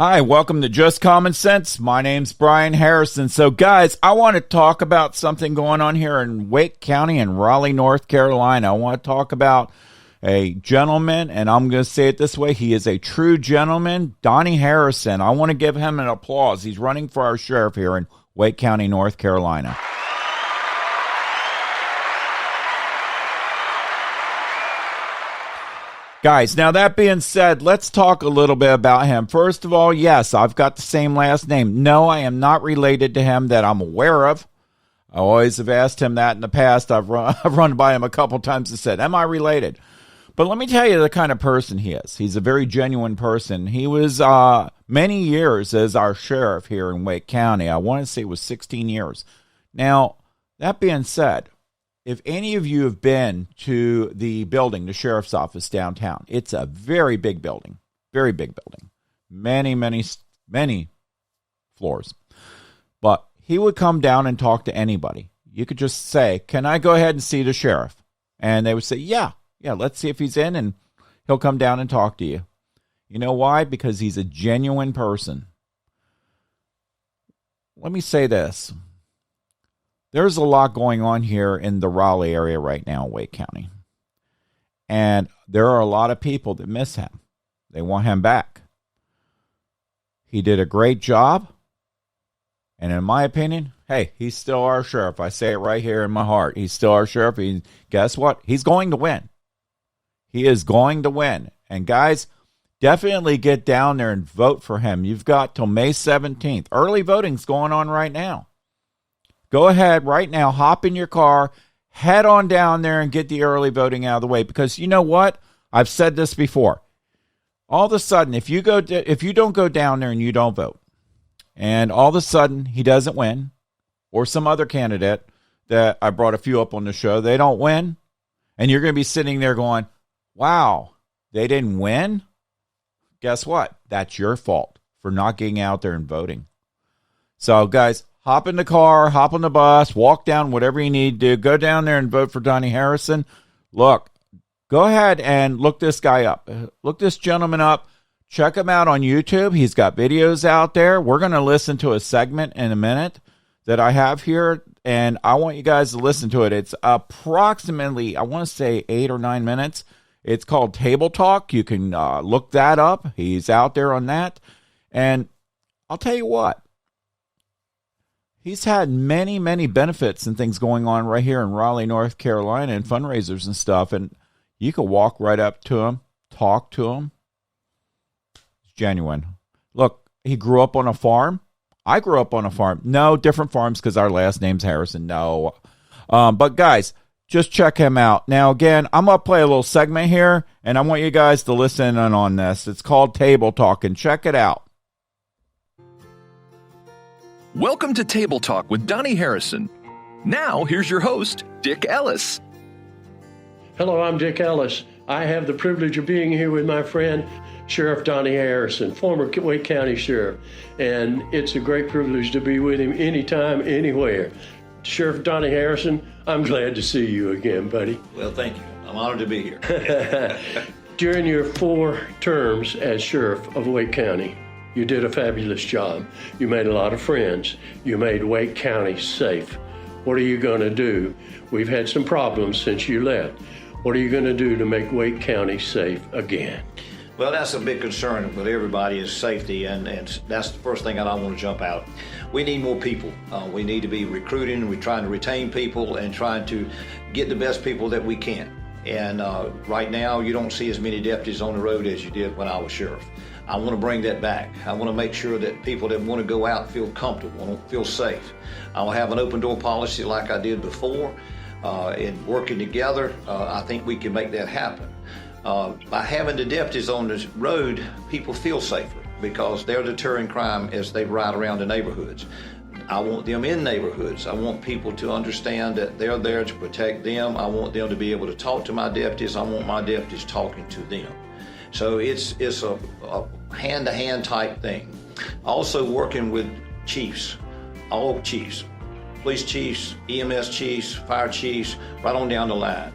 Hi, welcome to Just Common Sense. My name's Brian Harrison. So, guys, I want to talk about something going on here in Wake County in Raleigh, North Carolina. I want to talk about a gentleman, and I'm going to say it this way. He is a true gentleman, Donnie Harrison. I want to give him an applause. He's running for our sheriff here in Wake County, North Carolina. Guys, now that being said, let's talk a little bit about him. First of all, yes, I've got the same last name. No, I am not related to him that I'm aware of. I always have asked him that in the past. I've run by him a couple times and said, am I related? But let me tell you the kind of person he is. He's a very genuine person. He was many years as our sheriff here in Wake County. I want to say it was 16 years. Now, that being said, if any of you have been to the building, the sheriff's office downtown, it's a very big building, very big building, many floors. But he would come down and talk to anybody. You could just say, can I go ahead and see the sheriff? And they would say, yeah, let's see if he's in, and he'll come down and talk to you. You know why? Because he's a genuine person. Let me say this. There's a lot going on here in the Raleigh area right now, Wake County. And there are a lot of people that miss him. They want him back. He did a great job. And in my opinion, hey, he's still our sheriff. I say it right here in my heart. He's still our sheriff. Guess what? He's going to win. He is going to win. And guys, definitely get down there and vote for him. You've got till May 17th. Early voting's going on right now. Go ahead right now, hop in your car, head on down there and get the early voting out of the way. Because you know what? I've said this before. All of a sudden, if you don't go down there and you don't vote, and all of a sudden he doesn't win, or some other candidate that I brought a few up on the show, they don't win, and you're going to be sitting there going, wow, they didn't win? Guess what? That's your fault for not getting out there and voting. So, guys, hop in the car, hop on the bus, walk down, whatever you need to do. Go down there and vote for Donnie Harrison. Look, go ahead and look this guy up. Look this gentleman up. Check him out on YouTube. He's got videos out there. We're going to listen to a segment in a minute that I have here, and I want you guys to listen to it. It's approximately, I want to say 8 or 9 minutes. It's called Table Talk. You can look that up. He's out there on that. And I'll tell you what. He's had many, many benefits and things going on right here in Raleigh, North Carolina, and fundraisers and stuff. And you can walk right up to him, talk to him. It's genuine. Look, he grew up on a farm. I grew up on a farm. No, different farms because our last name's Harrison. No. But guys, just check him out. Now, again, I'm going to play a little segment here, and I want you guys to listen in on this. It's called Table Talk, and check it out. Welcome to Table Talk with Donnie Harrison. Now, here's your host, Dick Ellis. Hello, I'm Dick Ellis. I have the privilege of being here with my friend, Sheriff Donnie Harrison, former Wake County Sheriff. And it's a great privilege to be with him anytime, anywhere. Sheriff Donnie Harrison, I'm glad to see you again, buddy. Well, thank you. I'm honored to be here. During your 4 terms as Sheriff of Wake County, you did a fabulous job. You made a lot of friends. You made Wake County safe. What are you going to do? We've had some problems since you left. What are you going to do to make Wake County safe again? Well, that's a big concern with everybody is safety, and that's the first thing that I want to jump out. We need more people. We need to be recruiting. We're trying to retain people and trying to get the best people that we can. And right now, you don't see as many deputies on the road as you did when I was sheriff. I want to bring that back. I want to make sure that people that want to go out feel comfortable, feel safe. I'll have an open door policy like I did before. In working together, I think we can make that happen. By having the deputies on the road, people feel safer because they're deterring crime as they ride around the neighborhoods. I want them in neighborhoods. I want people to understand that they're there to protect them. I want them to be able to talk to my deputies. I want my deputies talking to them. So it's a hand-to-hand type thing. Also working with chiefs, all chiefs, police chiefs, EMS chiefs, fire chiefs, right on down the line.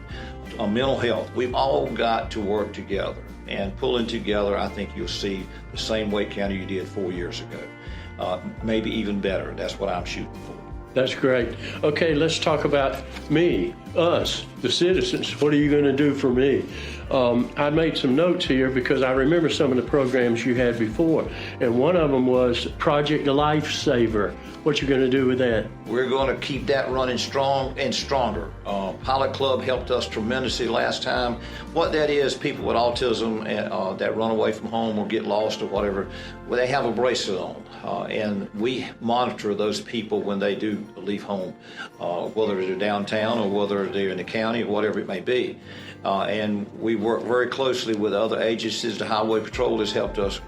On mental health, we've all got to work together. and pulling together, I think you'll see the same Wake County you did 4 years ago. Maybe even better. That's what I'm shooting for. That's great. Okay, let's talk about me, us, the citizens. What are you going to do for me? I made some notes here because I remember some of the programs you had before, and one of them was Project Lifesaver. What you going to do with that? We're going to keep that running strong and stronger. Pilot Club helped us tremendously last time. What that is, people with autism that run away from home or get lost or whatever, well, they have a bracelet on. And we monitor those people when they do leave home, whether they're downtown or whether they're in the county or whatever it may be. And we work very closely with other agencies. The Highway Patrol has helped us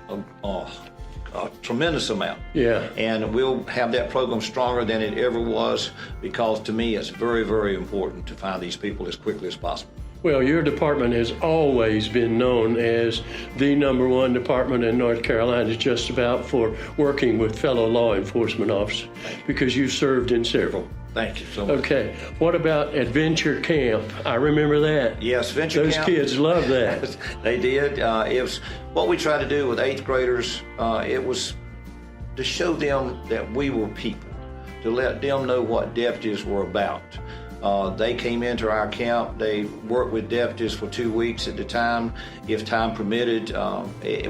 a tremendous amount. Yeah. And we'll have that program stronger than it ever was, because to me it's very, very important to find these people as quickly as possible. Well, your department has always been known as the #1 department in North Carolina, just about, for working with fellow law enforcement officers, because you served in several. Thank you so much. Okay. What about Adventure Camp? I remember that. Yes, Adventure Camp. Those kids love that. They did. It was what we tried to do with 8th graders. It was to show them that we were people, to let them know what deputies were about. They came into our camp. They worked with deputies for 2 weeks at a time, if time permitted.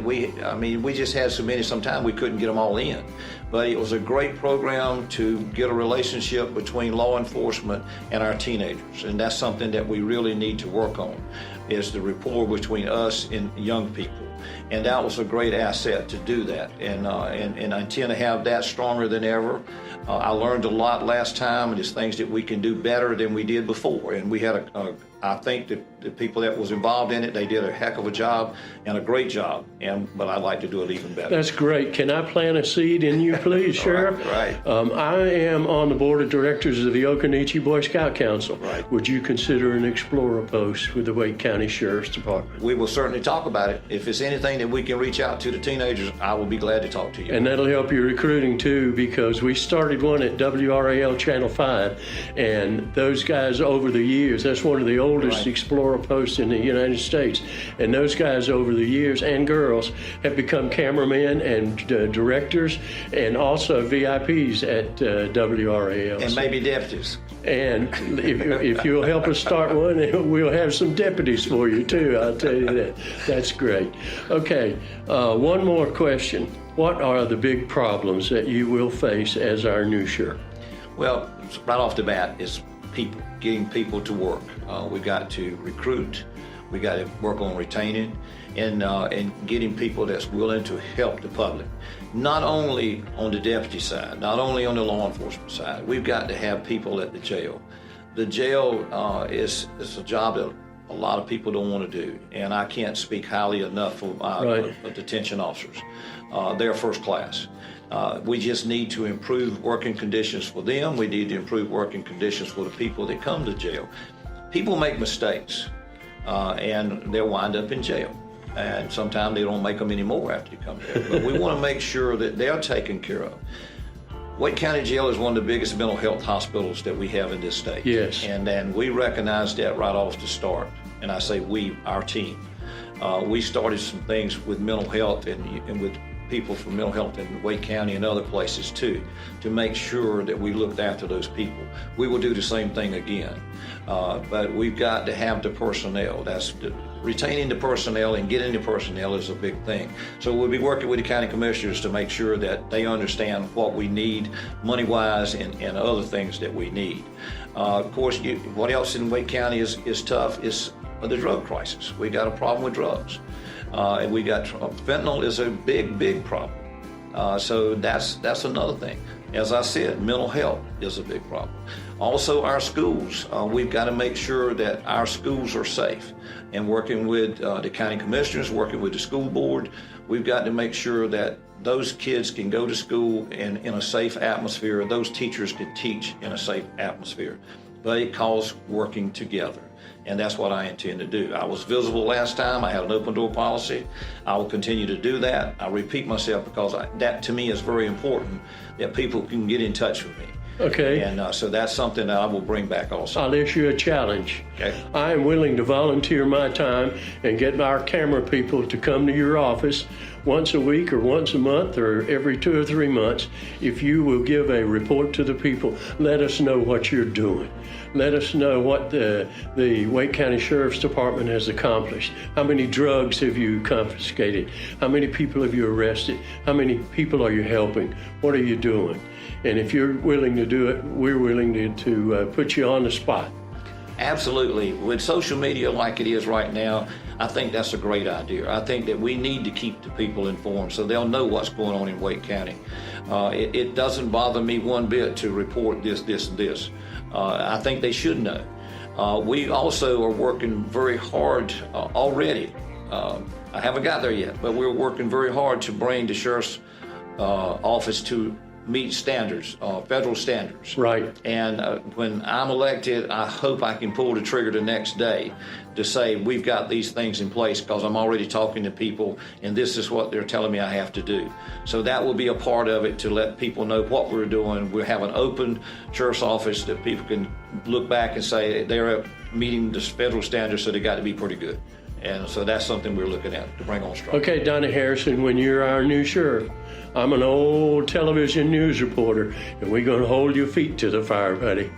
We just had so many, sometimes we couldn't get them all in. But it was a great program to get a relationship between law enforcement and our teenagers. And that's something that we really need to work on, is the rapport between us and young people. And that was a great asset to do that. And I intend to have that stronger than ever. I learned a lot last time, and there's things that we can do better than we did before. And we had I think that the people that was involved in it, they did a heck of a job and a great job. But I'd like to do it even better. That's great. Can I plant a seed in you, please, Sheriff? Right. I am on the board of directors of the Occoneechee Boy Scout Council. Right. Would you consider an explorer post with the Wake County Sheriff's Department? We will certainly talk about it. If it's anything that we can reach out to the teenagers, I will be glad to talk to you. And that'll help your recruiting too, because we started one at WRAL Channel 5, and those guys over the years, that's one of the oldest explorer posts in the United States, and those guys over the years, and girls, have become cameramen and directors, and also VIPs at WRAL. And maybe deputies. And if you'll help us start one, we'll have some deputies for you too, I'll tell you that. That's great. Okay, one more question. What are the big problems that you will face as our new sheriff? Well, right off the bat is people, getting people to work. We got to recruit. We got to work on retaining and getting people that's willing to help the public. Not only on the deputy side, not only on the law enforcement side. We've got to have people at the jail. The jail is a job that a lot of people don't want to do, and I can't speak highly enough of our detention officers. They're first class. We just need to improve working conditions for them. We need to improve working conditions for the people that come to jail. People make mistakes, and they'll wind up in jail. And sometimes they don't make them anymore after they come there. But we want to make sure that they're taken care of. Wake County Jail is one of the biggest mental health hospitals that we have in this state. Yes. And we recognize that right off the start. And I say we, our team. We started some things with mental health and with people from mental health in Wake County and other places too, to make sure that we looked after those people. We will do the same thing again. But we've got to have the personnel. Retaining the personnel and getting the personnel is a big thing. So we'll be working with the county commissioners to make sure that they understand what we need money-wise and other things that we need. Of course, what else in Wake County is tough is the drug crisis. We got a problem with drugs. And we got fentanyl is a big problem. So that's another thing. As I said, mental health is a big problem. Also, our schools. We've got to make sure that our schools are safe. And working with the county commissioners, working with the school board, we've got to make sure that those kids can go to school in a safe atmosphere. Those teachers can teach in a safe atmosphere. But it calls working together. And that's what I intend to do. I was visible last time. I had an open door policy. I will continue to do that. I repeat myself because that to me is very important, that people can get in touch with me. Okay. And so that's something that I will bring back also. I'll issue a challenge. Okay. I am willing to volunteer my time and get our camera people to come to your office once a week or once a month or every 2 or 3 months. If you will give a report to the people, let us know what you're doing. Let us know what the Wake County Sheriff's Department has accomplished. How many drugs have you confiscated? How many people have you arrested? How many people are you helping? What are you doing? And if you're willing to do it, we're willing to put you on the spot. Absolutely. With social media like it is right now, I think that's a great idea. I think that we need to keep the people informed so they'll know what's going on in Wake County. It doesn't bother me one bit to report this, this, and this. I think they should know. We also are working very hard already. I haven't got there yet, but we're working very hard to bring the sheriff's office to meet standards, federal standards. Right. And when I'm elected, I hope I can pull the trigger the next day to say we've got these things in place because I'm already talking to people and this is what they're telling me I have to do. So that will be a part of it to let people know what we're doing. We have an open sheriff's office that people can look back and say they're meeting the federal standards, so they got to be pretty good. And so that's something we're looking at to bring on strong. Okay, Donnie Harrison, when you're our new sheriff, I'm an old television news reporter, and we're going to hold your feet to the fire, buddy.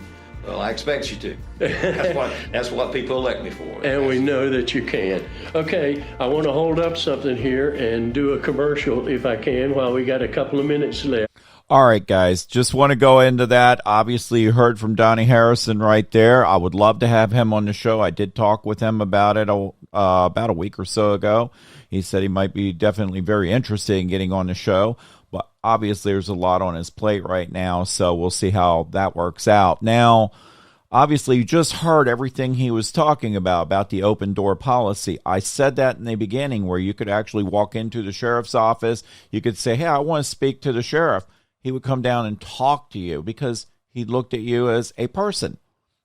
Well, I expect you to. That's what people elect me for. And we know that you can. Okay, I want to hold up something here and do a commercial, if I can, while we got a couple of minutes left. All right, guys, just want to go into that. Obviously, you heard from Donnie Harrison right there. I would love to have him on the show. I did talk with him about it about a week or so ago. He said he might be definitely very interested in getting on the show, but obviously there's a lot on his plate right now, so we'll see how that works out. Now, obviously, you just heard everything he was talking about the open door policy. I said that in the beginning where you could actually walk into the sheriff's office. You could say, hey, I want to speak to the sheriff. He would come down and talk to you because he looked at you as a person.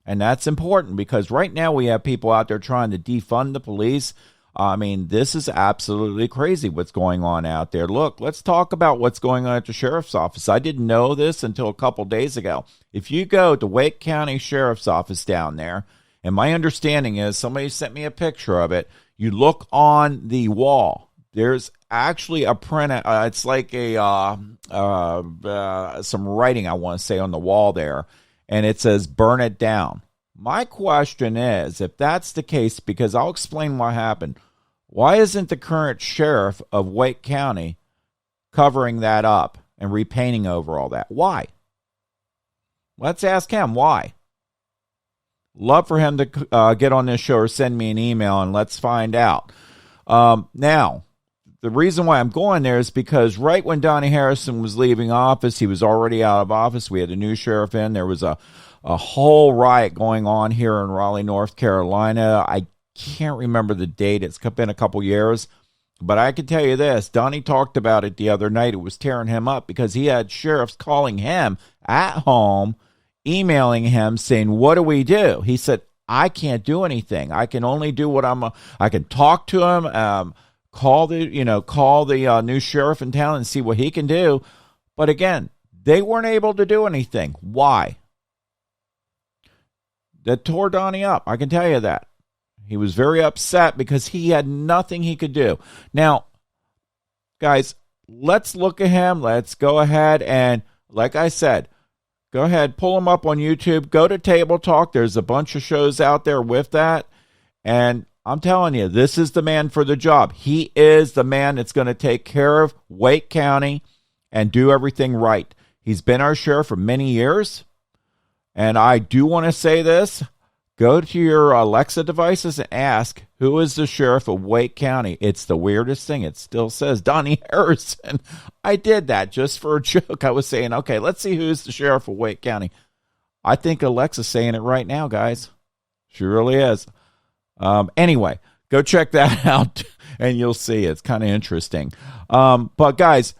And that's important because right now we have people out there trying to defund the police. I mean, this is absolutely crazy what's going on out there. Look, let's talk about what's going on at the sheriff's office. I didn't know this until a couple days ago. If you go to Wake County Sheriff's Office down there, and my understanding is somebody sent me a picture of it, you look on the wall. There's actually a print. It's like some writing, I want to say, on the wall there, and it says "Burn it down." My question is, if that's the case, because I'll explain what happened. Why isn't the current sheriff of Wake County covering that up and repainting over all that? Why? Let's ask him why. Love for him to get on this show or send me an email and let's find out. Now, the reason why I'm going there is because right when Donnie Harrison was leaving office, he was already out of office. We had a new sheriff in. There was a whole riot going on here in Raleigh, North Carolina. I can't remember the date. It's been a couple years. But I can tell you this. Donnie talked about it the other night. It was tearing him up because he had sheriffs calling him at home, emailing him, saying, what do we do? He said, I can't do anything. I can only do what I can talk to him, call the new sheriff in town and see what he can do. But again, they weren't able to do anything. Why? That tore Donnie up. I can tell you that. He was very upset because he had nothing he could do. Now, guys, let's look at him. Let's go ahead and, like I said, go ahead, pull him up on YouTube. Go to Table Talk. There's a bunch of shows out there with that. And I'm telling you, this is the man for the job. He is the man that's going to take care of Wake County and do everything right. He's been our sheriff for many years. And I do want to say this. Go to your Alexa devices and ask, who is the sheriff of Wake County? It's the weirdest thing. It still says Donnie Harrison. I did that just for a joke. I was saying, okay, let's see who's the sheriff of Wake County. I think Alexa's saying it right now, guys. She really is. Anyway, go check that out, and you'll see. It's kind of interesting. But, guys,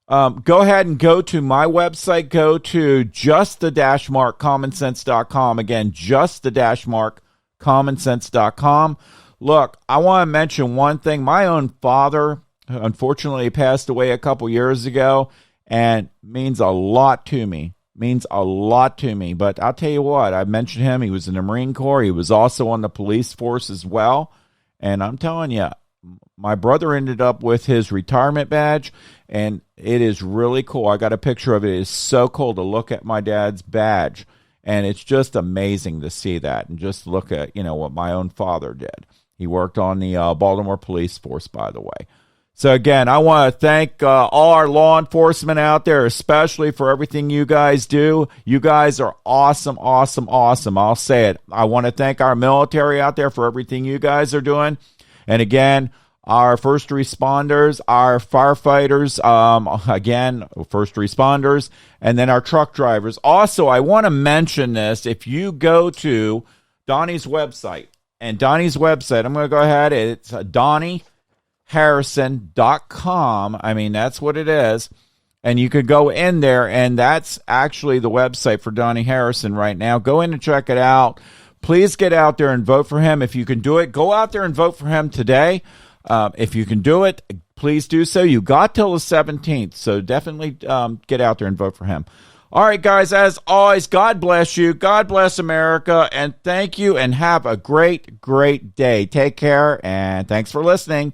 go ahead and go to my website. Go to just-the-common-sense.com. Again, just-the-common-sense.com. Look, I want to mention one thing. My own father, unfortunately, passed away a couple years ago and means a lot to me. means a lot to me. But I'll tell you what, I mentioned him. He was in the Marine Corps. He was also on the police force as well. And I'm telling you, my brother ended up with his retirement badge, and it is really cool. I got a picture of it. It is so cool to look at my dad's badge, and it's just amazing to see that and just look at, what my own father did. He worked on the Baltimore police force, by the way. So again, I want to thank all our law enforcement out there, especially for everything you guys do. You guys are awesome, awesome, awesome. I'll say it. I want to thank our military out there for everything you guys are doing. And again, our first responders, our firefighters, first responders, and then our truck drivers. Also, I want to mention this. If you go to Donnie's website, I'm going to go ahead. It's DonnieHarrison.com. I mean, that's what it is. And you could go in there, and that's actually the website for Donnie Harrison right now. Go in and check it out. Please get out there and vote for him. If you can do it, go out there and vote for him today. If you can do it, please do so. You got till the 17th, so definitely get out there and vote for him. All right, guys, as always, God bless you. God bless America, and thank you, and have a great, great day. Take care, and thanks for listening.